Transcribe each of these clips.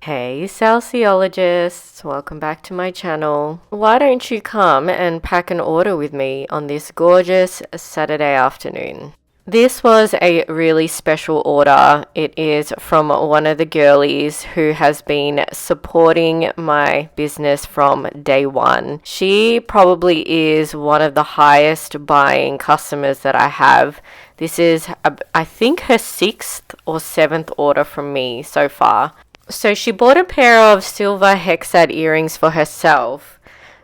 Hey Salceologists, welcome back to my channel. Why don't you come and pack an order with me on this gorgeous Saturday afternoon? This was a really special order. It is from one of the girlies who has been supporting my business from day one. She probably is one of the highest buying customers that I have. This is, I think, her 6th or 7th order from me so far. So she bought a pair of silver hexad earrings for herself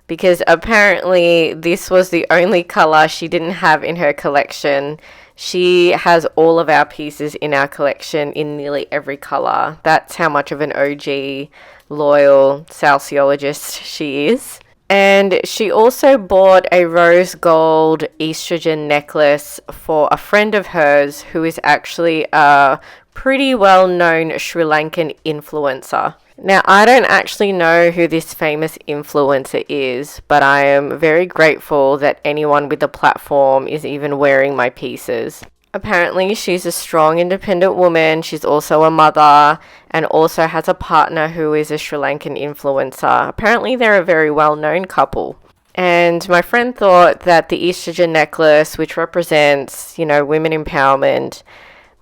because apparently this was the only color she didn't have in her collection. She has all of our pieces in our collection in nearly every color. That's how much of an OG, loyal Salceologist she is. And she also bought a rose gold estrogen necklace for a friend of hers who is actually a pretty well-known Sri Lankan influencer. Now, I don't actually know who this famous influencer is, but I am very grateful that anyone with a platform is even wearing my pieces. Apparently, she's a strong, independent woman. She's also a mother and also has a partner who is a Sri Lankan influencer. Apparently, they're a very well-known couple. And my friend thought that the estrogen necklace, which represents, women empowerment,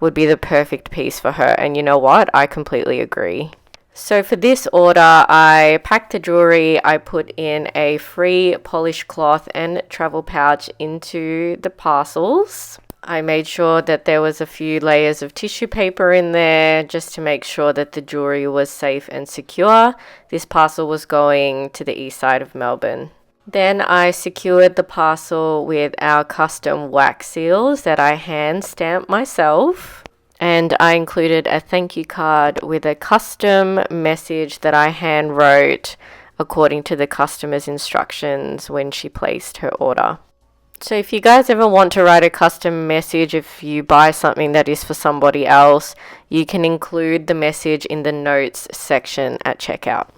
would be the perfect piece for her. And you know what? I completely agree. So for this order, I packed the jewelry. I put in a free polish cloth and travel pouch into the parcels. I made sure that there was a few layers of tissue paper in there just to make sure that the jewelry was safe and secure. This parcel was going to the east side of Melbourne. Then I secured the parcel with our custom wax seals that I hand stamped myself. And I included a thank you card with a custom message that I hand wrote according to the customer's instructions when she placed her order. So if you guys ever want to write a custom message, if you buy something that is for somebody else, you can include the message in the notes section at checkout.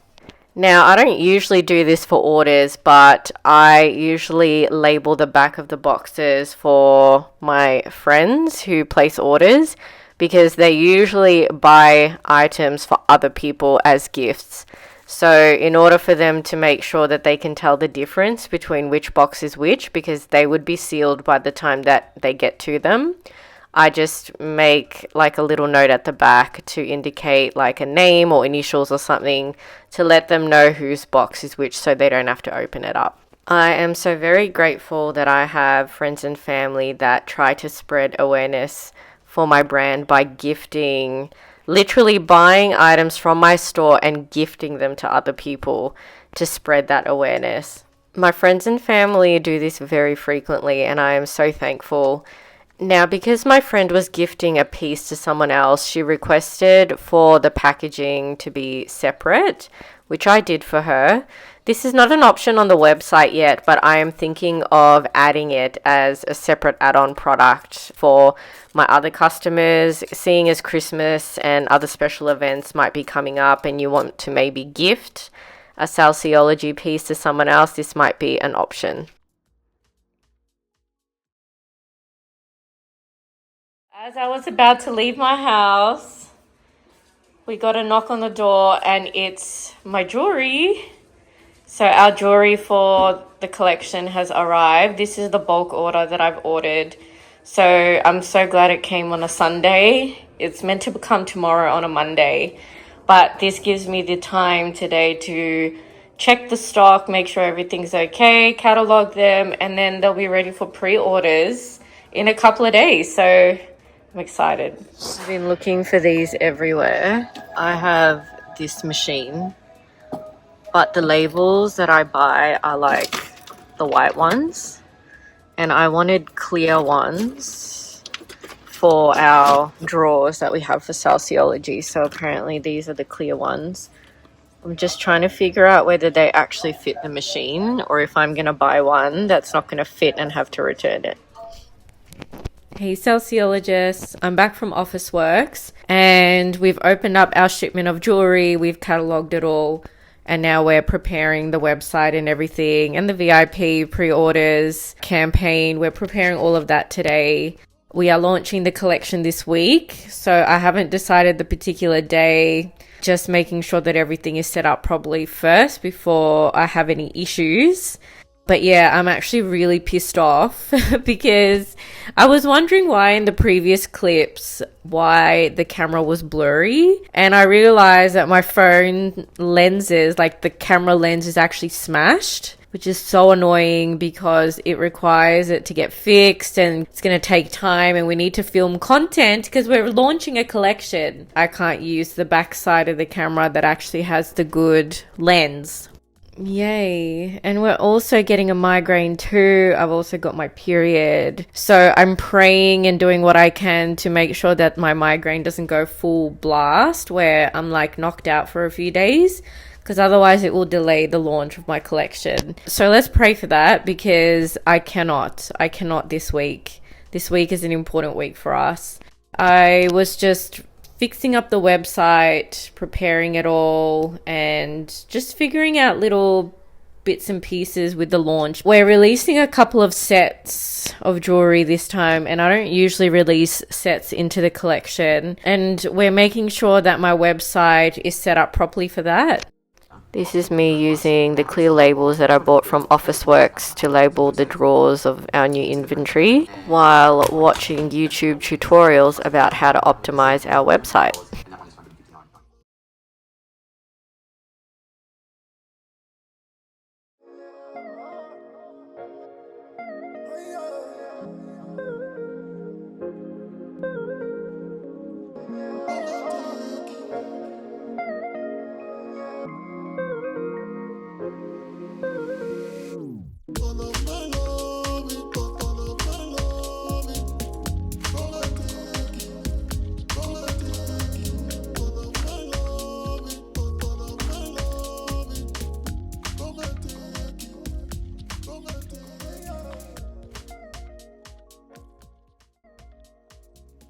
Now, I don't usually do this for orders, but I usually label the back of the boxes for my friends who place orders because they usually buy items for other people as gifts. So in order for them to make sure that they can tell the difference between which box is which, because they would be sealed by the time that they get to them, I just make like a little note at the back to indicate like a name or initials or something to let them know whose box is which so they don't have to open it up. I am so very grateful that I have friends and family that try to spread awareness for my brand by gifting, literally buying items from my store and gifting them to other people to spread that awareness. My friends and family do this very frequently and I am so thankful. Now, because my friend was gifting a piece to someone else, she requested for the packaging to be separate, which I did for her. This is not an option on the website yet, but I am thinking of adding it as a separate add-on product for my other customers, seeing as Christmas and other special events might be coming up and you want to maybe gift a Salceology piece to someone else, this might be an option. As I was about to leave my house, we got a knock on the door and it's my jewelry. So our jewelry for the collection has arrived. This is the bulk order that I've ordered. So I'm so glad it came on a Sunday. It's meant to come tomorrow on a Monday. But this gives me the time today to check the stock, make sure everything's okay, catalog them, and then they'll be ready for pre-orders in a couple of days. So I'm excited. I've been looking for these everywhere. I have this machine, but the labels that I buy are like the white ones, and I wanted clear ones for our drawers that we have for Salceology. So apparently these are the clear ones. I'm just trying to figure out whether they actually fit the machine or if I'm going to buy one that's not going to fit and have to return it. Hey Salceologists, I'm back from Office Works and we've opened up our shipment of jewelry, we've catalogued it all, and now we're preparing the website and everything and the VIP pre-orders campaign. We're preparing all of that today. We are launching the collection this week, so I haven't decided the particular day, just making sure that everything is set up properly first before I have any issues. But yeah, I'm actually really pissed off because I was wondering why in the previous clips, why the camera was blurry. And I realized that my phone lenses, like the camera lens is actually smashed, which is so annoying because it requires it to get fixed and it's going to take time and we need to film content because we're launching a collection. I can't use the back side of the camera that actually has the good lens. Yay. And we're also getting a migraine too. I've also got my period. So I'm praying and doing what I can to make sure that my migraine doesn't go full blast where I'm like knocked out for a few days, because otherwise it will delay the launch of my collection. So let's pray for that because I cannot this week. This week is an important week for us. I was just fixing up the website, preparing it all, and just figuring out little bits and pieces with the launch. We're releasing a couple of sets of jewelry this time, and I don't usually release sets into the collection. And we're making sure that my website is set up properly for that. This is me using the clear labels that I bought from Officeworks to label the drawers of our new inventory while watching YouTube tutorials about how to optimize our website.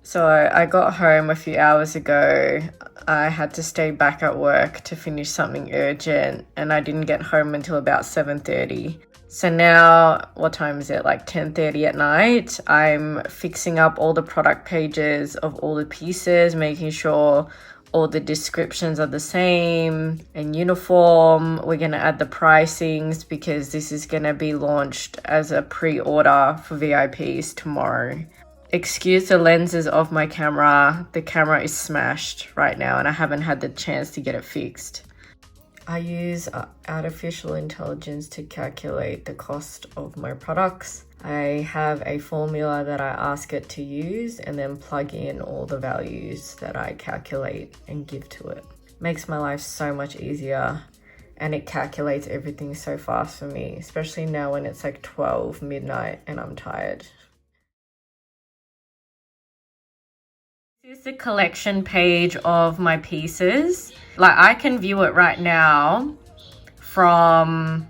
So I got home a few hours ago. I had to stay back at work to finish something urgent and I didn't get home until about 7:30. So now, what time is it? Like 10:30 at night. I'm fixing up all the product pages of all the pieces, making sure all the descriptions are the same and uniform. We're going to add the pricings because this is going to be launched as a pre-order for VIPs tomorrow. Excuse the lenses of my camera. The camera is smashed right now and I haven't had the chance to get it fixed. I use artificial intelligence to calculate the cost of my products. I have a formula that I ask it to use and then plug in all the values that I calculate and give to it. Makes my life so much easier and it calculates everything so fast for me, especially now when it's like 12 midnight and I'm tired. This is the collection page of my pieces. Like I can view it right now from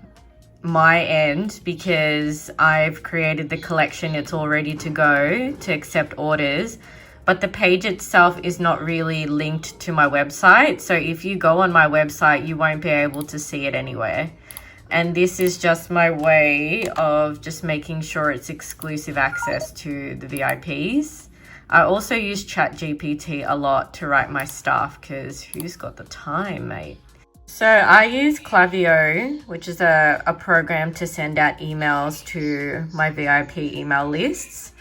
my end because I've created the collection. It's all ready to go to accept orders, but the page itself is not really linked to my website. So if you go on my website, you won't be able to see it anywhere. And this is just my way of just making sure it's exclusive access to the VIPs. I also use ChatGPT a lot to write my stuff because who's got the time, mate? So I use Klaviyo, which is a program to send out emails to my VIP email lists.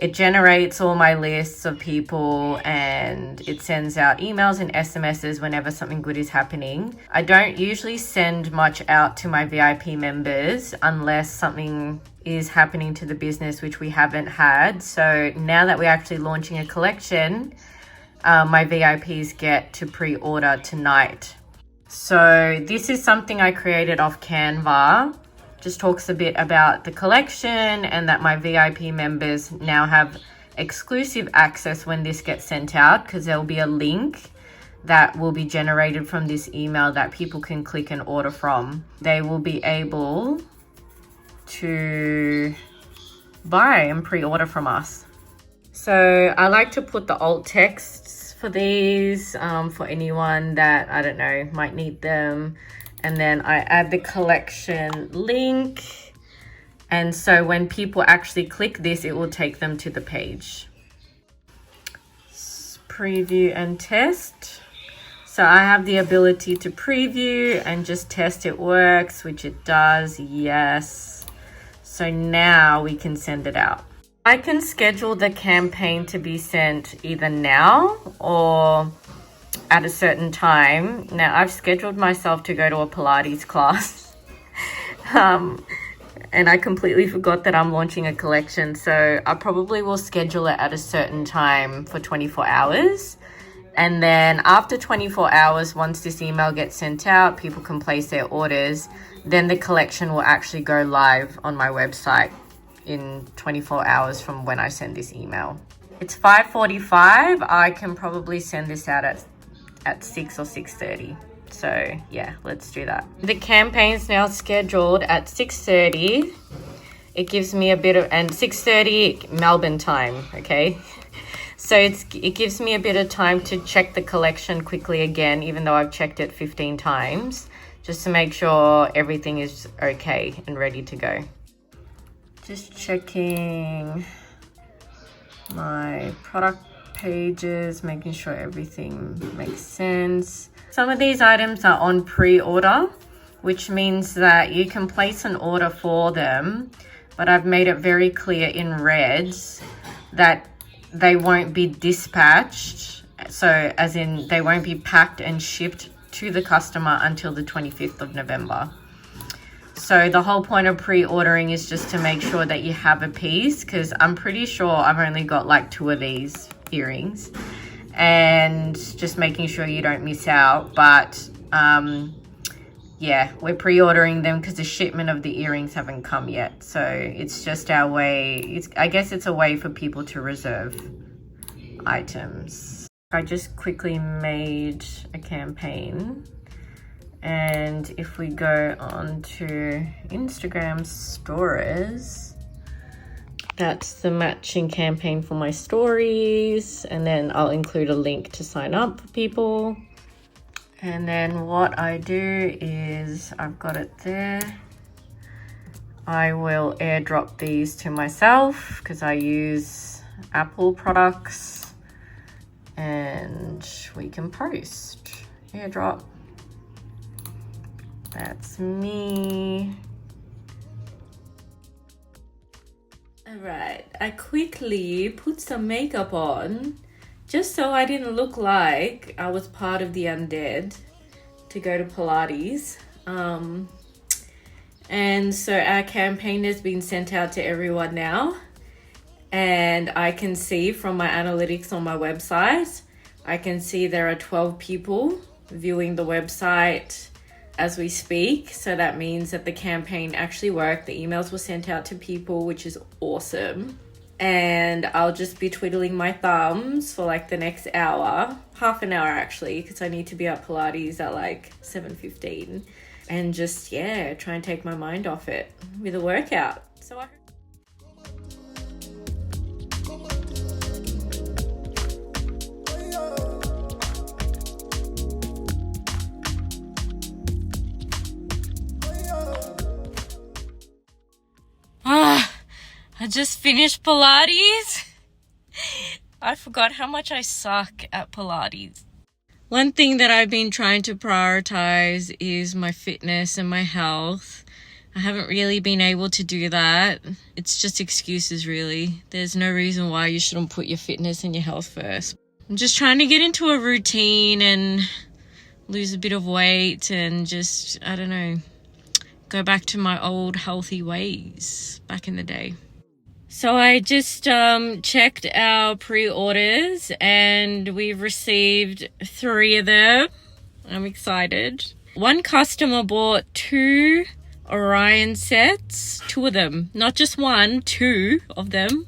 It generates all my lists of people and it sends out emails and SMSs whenever something good is happening. I don't usually send much out to my VIP members unless something is happening to the business, which we haven't had. So now that we're actually launching a collection, my VIPs get to pre-order tonight. So this is something I created off Canva. Just talks a bit about the collection and that my VIP members now have exclusive access when this gets sent out, because there'll be a link that will be generated from this email that people can click and order from. They will be able to buy and pre-order from us. So I like to put the alt texts for these for anyone that, I don't know, might need them. And then I add the collection link. And so when people actually click this, it will take them to the page. preview and test. So I have the ability to preview and just test it works, which it does, yes. So now we can send it out. I can schedule the campaign to be sent either now or at a certain time. Now I've scheduled myself to go to a Pilates class. And I completely forgot that I'm launching a collection. So I probably will schedule it at a certain time for 24 hours. And then after 24 hours, once this email gets sent out, people can place their orders. Then the collection will actually go live on my website in 24 hours from when I send this email. It's 5:45. I can probably send this out at 6 or 6:30. So yeah, let's do that. The campaign's now scheduled at 6:30. It gives me a bit of, and 6:30 Melbourne time, okay? So it gives me a bit of time to check the collection quickly again, even though I've checked it 15 times, just to make sure everything is okay and ready to go. Just checking my product pages, making sure everything makes sense. Some of these items are on pre-order, which means that you can place an order for them, but I've made it very clear in red that they won't be dispatched. So as in they won't be packed and shipped to the customer until the 25th of November. So the whole point of pre-ordering is just to make sure that you have a piece, because I'm pretty sure I've only got like 2 of these earrings, and just making sure you don't miss out. But yeah, we're pre-ordering them because the shipment of the earrings haven't come yet. So it's just our way, I guess it's a way for people to reserve items. I just quickly made a campaign. And if we go on to Instagram stories, that's the matching campaign for my stories. And then I'll include a link to sign up for people. And then what I do is, I've got it there. I will airdrop these to myself because I use Apple products, and we can post. Airdrop. That's me. All right, I quickly put some makeup on just so I didn't look like I was part of the undead to go to Pilates. And so our campaign has been sent out to everyone now. And I can see from my analytics on my website, I can see there are 12 people viewing the website as we speak. So that means that the campaign actually worked. The emails were sent out to people, which is awesome. And I'll just be twiddling my thumbs for like the next hour, half an hour actually, because I need to be at Pilates at like 7:15, and just, yeah, try and take my mind off it with a workout. So I just finished Pilates. I forgot how much I suck at Pilates. One thing that I've been trying to prioritize is my fitness and my health. I haven't really been able to do that. It's just excuses, really. There's no reason why you shouldn't put your fitness and your health first. I'm just trying to get into a routine and lose a bit of weight and just, I don't know, go back to my old healthy ways back in the day. So I just checked our pre-orders and we've received 3 of them. I'm excited. One customer bought 2 Orion sets, 2 of them, not just 1, 2 of them,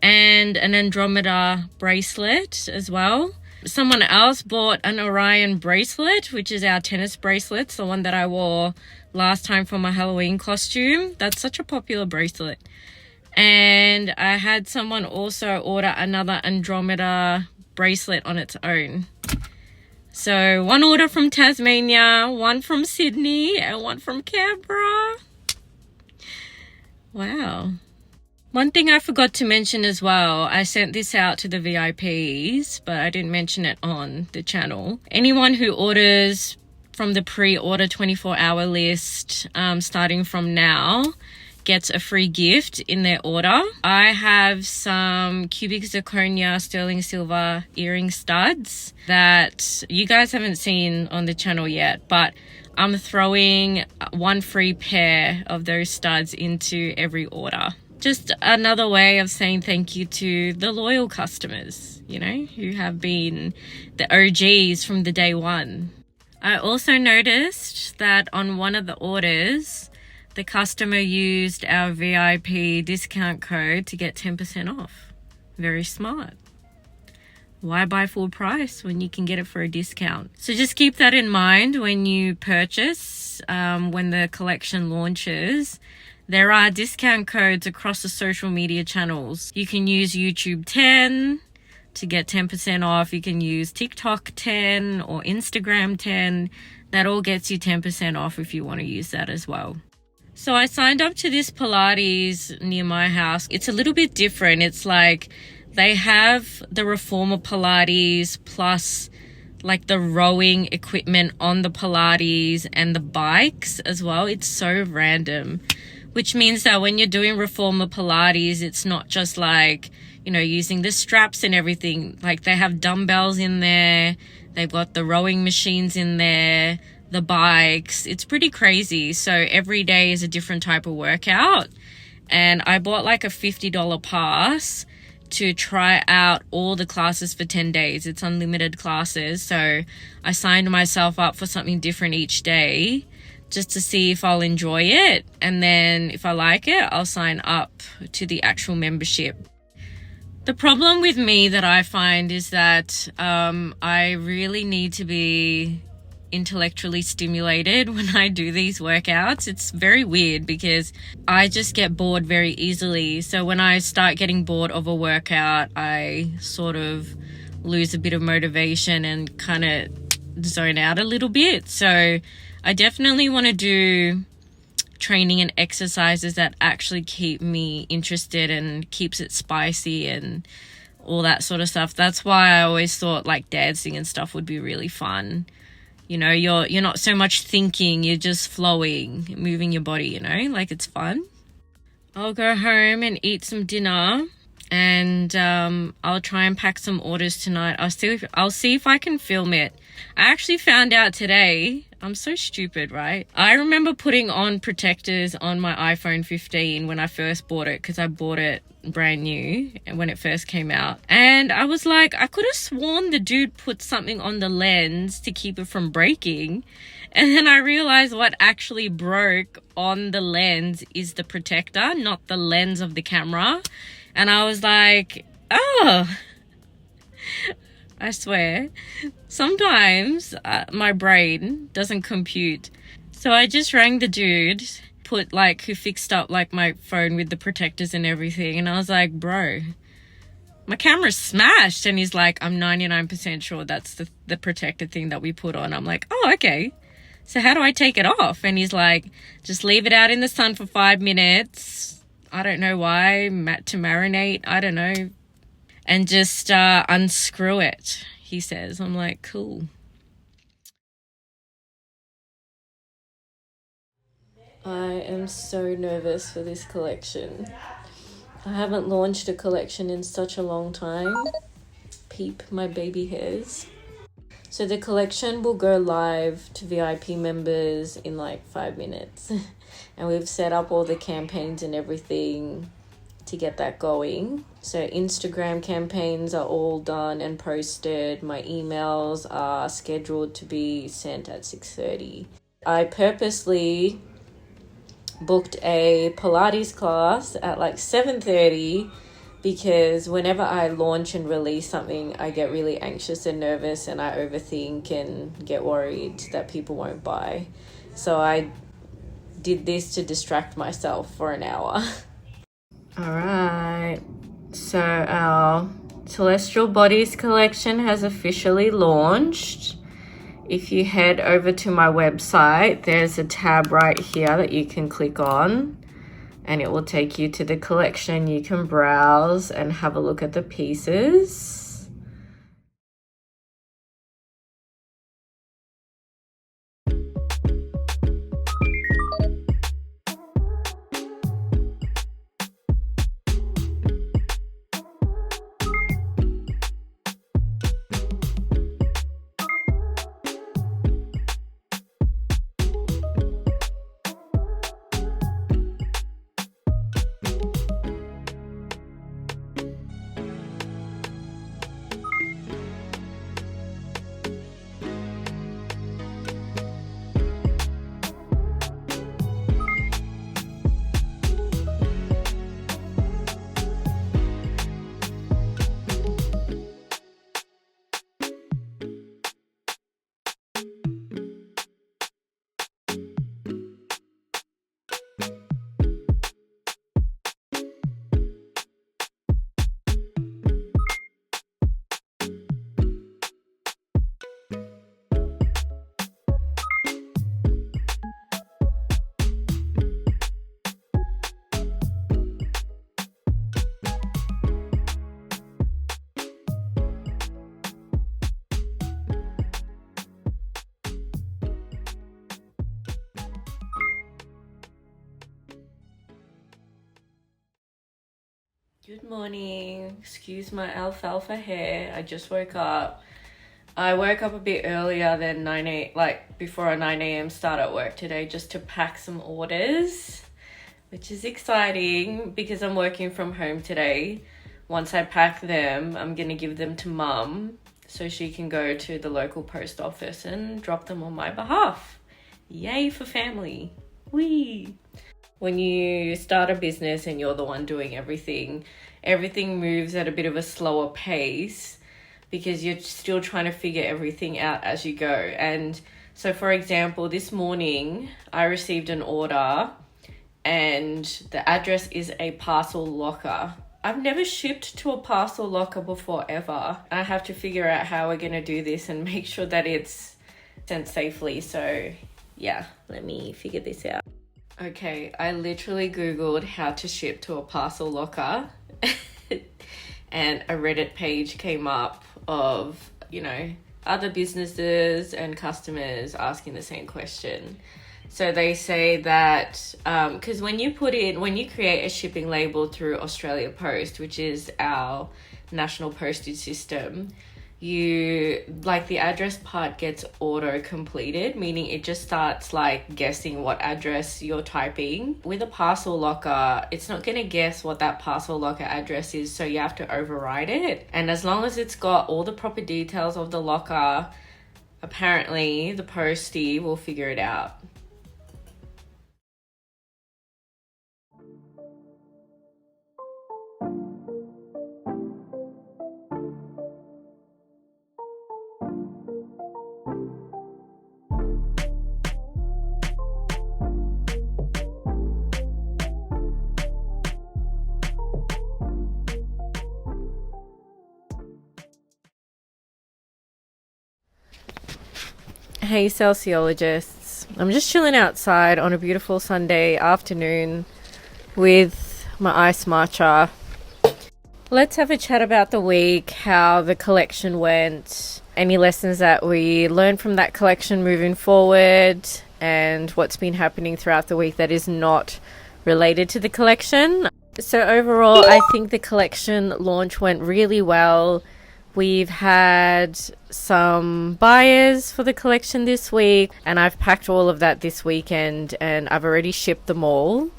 and an Andromeda bracelet as well. Someone else bought an Orion bracelet, which is our tennis bracelets, the one that I wore last time for my Halloween costume. That's such a popular bracelet. And I had someone also order another Andromeda bracelet on its own. So 1 order from Tasmania, 1 from Sydney, and 1 from Canberra. Wow. One thing I forgot to mention as well, I sent this out to the VIPs, but I didn't mention it on the channel. Anyone who orders from the pre-order 24-hour list, starting from now, gets a free gift in their order. I have some cubic zirconia sterling silver earring studs that you guys haven't seen on the channel yet, but I'm throwing one free pair of those studs into every order. Just another way of saying thank you to the loyal customers, you know, who have been the OGs from the day one. I also noticed that on one of the orders, the customer used our VIP discount code to get 10% off. Very smart. Why buy full price when you can get it for a discount? So just keep that in mind when you purchase, when the collection launches. There are discount codes across the social media channels. You can use YouTube 10 to get 10% off. You can use TikTok 10 or Instagram 10. That all gets you 10% off if you want to use that as well. So I signed up to this Pilates near my house. It's a little bit different. It's like they have the reformer Pilates plus like the rowing equipment on the Pilates and the bikes as well. It's so random. Which means that when you're doing reformer Pilates, it's not just like, you know, using the straps and everything. Like they have dumbbells in there. They've got the rowing machines in there, the bikes. It's pretty crazy. So every day is a different type of workout. And I bought like a $50 pass to try out all the classes for 10 days. It's unlimited classes. So I signed myself up for something different each day, just to see if I'll enjoy it. And then if I like it, I'll sign up to the actual membership. The problem with me that I find is that I really need to be intellectually stimulated when I do these workouts. It's very weird because I just get bored very easily. So when I start getting bored of a workout, I sort of lose a bit of motivation and kind of zone out a little bit. So I definitely want to do training and exercises that actually keep me interested and keeps it spicy and all that sort of stuff. That's why I always thought like dancing and stuff would be really fun. You know, you're not so much thinking, you're just flowing, moving your body, you know, like it's fun. I'll go home and eat some dinner and I'll try and pack some orders tonight. I'll see if I can film it. I actually found out today, I'm so stupid, right? I remember putting on protectors on my iPhone 15 when I first bought it, because I bought it brand new when it first came out. And I was like, I could have sworn the dude put something on the lens to keep it from breaking. And then I realized what actually broke on the lens is the protector, not the lens of the camera. And I was like, oh, I swear, sometimes my brain doesn't compute. So I just rang the dude, who fixed up like my phone with the protectors and everything. And I was like, bro, my camera's smashed. And he's like, I'm 99% sure that's the protector thing that we put on. I'm like, oh, okay. So how do I take it off? And he's like, just leave it out in the sun for 5 minutes. I don't know why, to marinate, I don't know. And just unscrew it, he says. I'm like, cool. I am so nervous for this collection. I haven't launched a collection in such a long time. Peep my baby hairs. So the collection will go live to VIP members in like 5 minutes. And we've set up all the campaigns and everything to get that going. So Instagram campaigns are all done and posted. My emails are scheduled to be sent at 6:30. I purposely booked a Pilates class at like 7:30 because whenever I launch and release something, I get really anxious and nervous and I overthink and get worried that people won't buy. So I did this to distract myself for an hour. All right, so our Celestial Bodies collection has officially launched. If you head over to my website, there's a tab right here that you can click on and it will take you to the collection. You can browse and have a look at the pieces. Good morning. Excuse my alfalfa hair. I just woke up. I woke up a bit earlier than 9 a.m., like before a 9 a.m. start at work today, just to pack some orders, which is exciting because I'm working from home today. Once I pack them, I'm going to give them to Mum so she can go to the local post office and drop them on my behalf. Yay for family. Whee! When you start a business and you're the one doing everything moves at a bit of a slower pace because you're still trying to figure everything out as you go. And so, for example, this morning I received an order and the address is a parcel locker. I've never shipped to a parcel locker before ever. I have to figure out how we're going to do this and make sure that it's sent safely. So yeah, let me figure this out. Okay, I literally Googled how to ship to a parcel locker and a Reddit page came up of, other businesses and customers asking the same question. So they say that, because when you create a shipping label through Australia Post, which is our national postage system, the address part gets auto completed, meaning it just starts guessing what address you're typing. With a parcel locker, it's not going to guess what that parcel locker address is, so you have to override it. And as long as it's got all the proper details of the locker, apparently the postie will figure it out. Hey Salceologists, I'm just chilling outside on a beautiful Sunday afternoon with my iced matcha. Let's have a chat about the week, how the collection went, any lessons that we learned from that collection moving forward, and what's been happening throughout the week that is not related to the collection. So overall, I think the collection launch went really well. We've had some buyers for the collection this week, and I've packed all of that this weekend, and I've already shipped them all.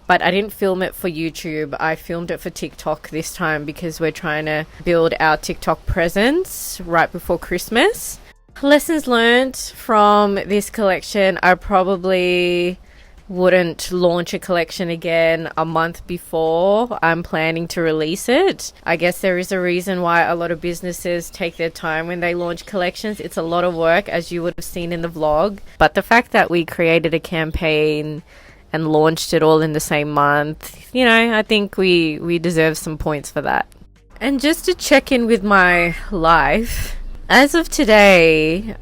But I didn't film it for YouTube. I filmed it for TikTok this time because we're trying to build our TikTok presence right before Christmas. Lessons learned from this collection: I probably wouldn't launch a collection again a month before I'm planning to release it. I guess there is a reason why a lot of businesses take their time when they launch collections. It's a lot of work, as you would have seen in the vlog. But the fact that we created a campaign and launched it all in the same month, I think we deserve some points for that. And just to check in with my life, as of today,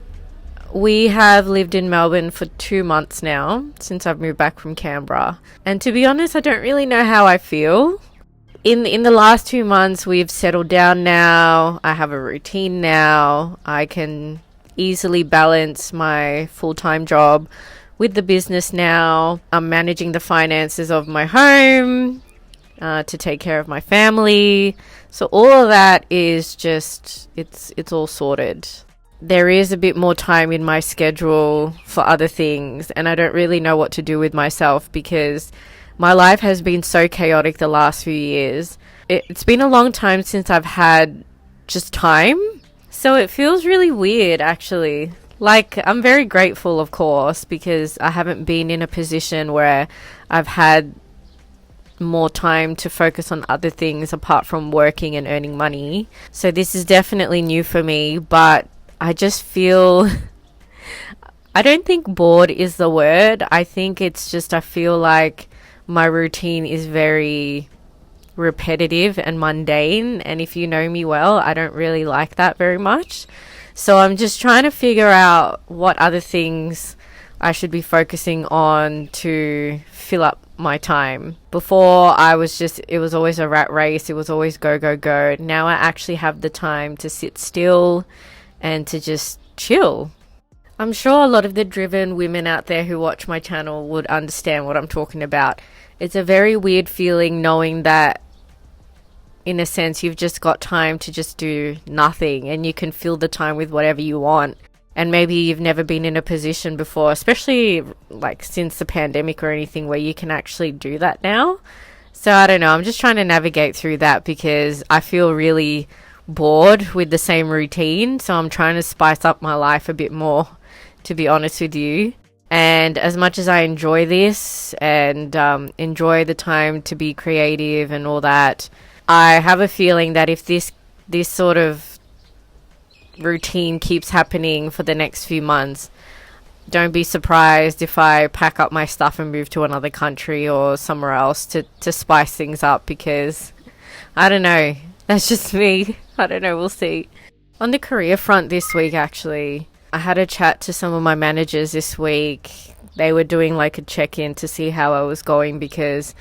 We have lived in Melbourne for 2 months now, since I've moved back from Canberra. And to be honest, I don't really know how I feel. In the last 2 months, we've settled down now. I have a routine now. I can easily balance my full-time job with the business now. I'm managing the finances of my home to take care of my family. So all of that is just, it's all sorted. There is a bit more time in my schedule for other things, and I don't really know what to do with myself because my life has been so chaotic the last few years. It's been a long time since I've had just time, so it feels really weird actually. Like, I'm very grateful, of course, because I haven't been in a position where I've had more time to focus on other things apart from working and earning money. So this is definitely new for me, but I just feel I don't think bored is the word. I think it's just I feel like my routine is very repetitive and mundane, and if you know me well, I don't really like that very much. So I'm just trying to figure out what other things I should be focusing on to fill up my time. Before, it was always a rat race. It was always go, go, go. Now I actually have the time to sit still and to just chill. I'm sure a lot of the driven women out there who watch my channel would understand what I'm talking about. It's a very weird feeling knowing that, in a sense, you've just got time to just do nothing and you can fill the time with whatever you want. And maybe you've never been in a position before, especially like since the pandemic or anything, where you can actually do that now. So I don't know, I'm just trying to navigate through that because I feel really bored with the same routine. So I'm trying to spice up my life a bit more, to be honest with you. And as much as I enjoy this and enjoy the time to be creative and all that, I have a feeling that if this sort of routine keeps happening for the next few months, don't be surprised if I pack up my stuff and move to another country or somewhere else to spice things up, because I don't know, that's just me. I don't know, we'll see. On the career front this week, actually, I had a chat to some of my managers this week. They were doing like a check-in to see how I was going because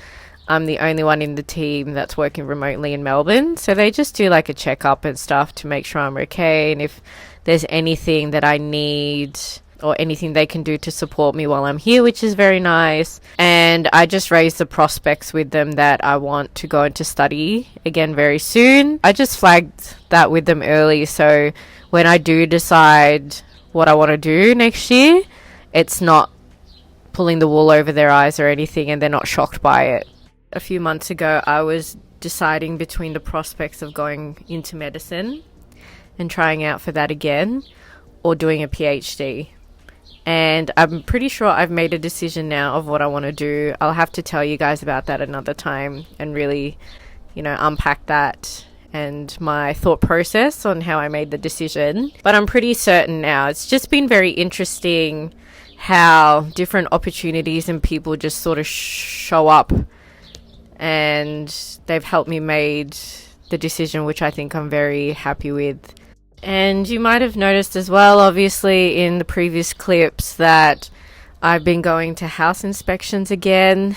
I'm the only one in the team that's working remotely in Melbourne. So they just do like a checkup and stuff to make sure I'm okay, and if there's anything that I need or anything they can do to support me while I'm here, which is very nice. And I just raised the prospects with them that I want to go into study again very soon. I just flagged that with them early, so when I do decide what I want to do next year, it's not pulling the wool over their eyes or anything and they're not shocked by it. A few months ago, I was deciding between the prospects of going into medicine and trying out for that again, or doing a PhD. And I'm pretty sure I've made a decision now of what I want to do. I'll have to tell you guys about that another time and really, unpack that and my thought process on how I made the decision. But I'm pretty certain now. It's just been very interesting how different opportunities and people just sort of show up, and they've helped me made the decision, which I think I'm very happy with. And you might have noticed as well, obviously, in the previous clips that I've been going to house inspections again.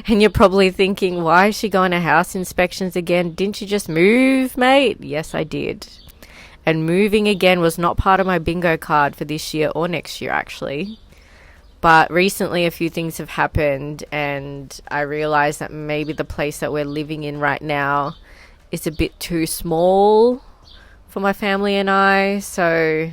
And you're probably thinking, why is she going to house inspections again? Didn't you just move, mate? Yes, I did. And moving again was not part of my bingo card for this year or next year, actually. But recently a few things have happened, and I realized that maybe the place that we're living in right now is a bit too small for my family and I. So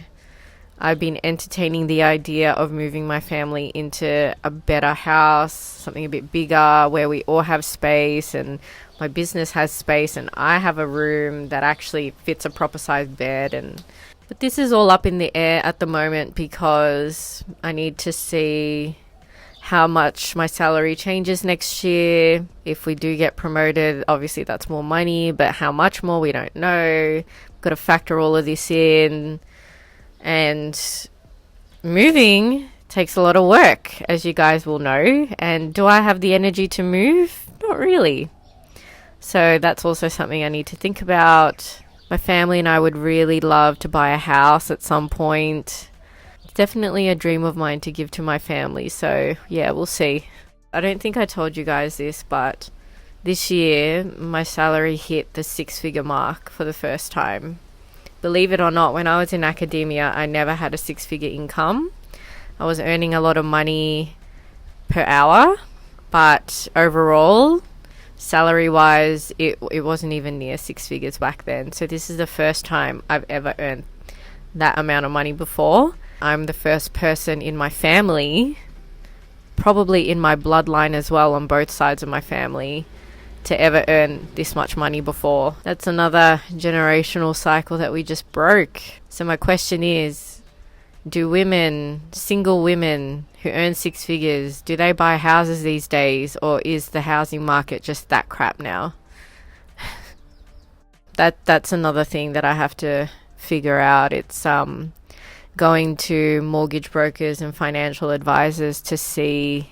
I've been entertaining the idea of moving my family into a better house, something a bit bigger, where we all have space and my business has space and I have a room that actually fits a proper sized bed. But this is all up in the air at the moment because I need to see how much my salary changes next year. If we do get promoted, obviously that's more money, but how much more, we don't know. Got to factor all of this in. And moving takes a lot of work, as you guys will know. And do I have the energy to move? Not really. So that's also something I need to think about. My family and I would really love to buy a house at some point. definitely a dream of mine to give to my family. So yeah, we'll see. I don't think I told you guys this, but this year my salary hit the 6-figure mark for the first time. Believe it or not, when I was in academia, I never had a 6-figure income. I was earning a lot of money per hour, but overall, salary-wise, it wasn't even near 6 figures back then. So this is the first time I've ever earned that amount of money before. I'm the first person in my family, probably in my bloodline as well, on both sides of my family, to ever earn this much money before. That's another generational cycle that we just broke. So my question is, do women, single women who earn 6 figures, do they buy houses these days, or is the housing market just that crap now? That's another thing that I have to figure out. It's going to mortgage brokers and financial advisors to see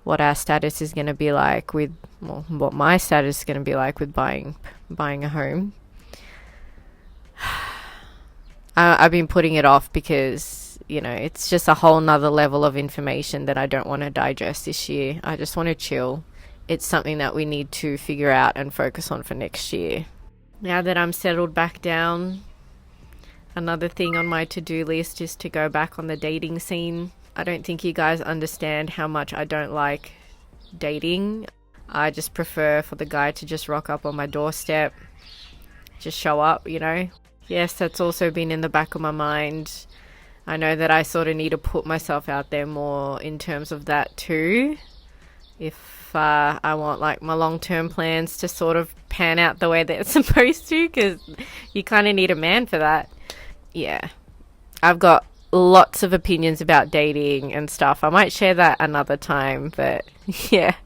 what our status is going to be like with, well, what my status is going to be like with buying a home. I've been putting it off because, you know, it's just a whole nother level of information that I don't want to digest this year. I just want to chill. It's something that we need to figure out and focus on for next year. Now that I'm settled back down, another thing on my to-do list is to go back on the dating scene. I don't think you guys understand how much I don't like dating. I just prefer for the guy to just rock up on my doorstep, just show up, you know. Yes, that's also been in the back of my mind. I know that I sort of need to put myself out there more in terms of that too. If I want like my long-term plans to sort of pan out the way that it's supposed to, because you kind of need a man for that. Yeah, I've got lots of opinions about dating and stuff. I might share that another time, but yeah.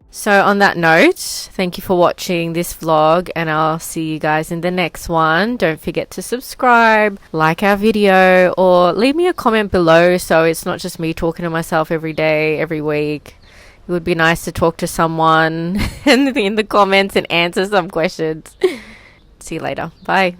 So on that note, thank you for watching this vlog, and I'll see you guys in the next one. Don't forget to subscribe, like our video, or leave me a comment below so it's not just me talking to myself every day, every week. It would be nice to talk to someone in the comments and answer some questions. See you later. Bye.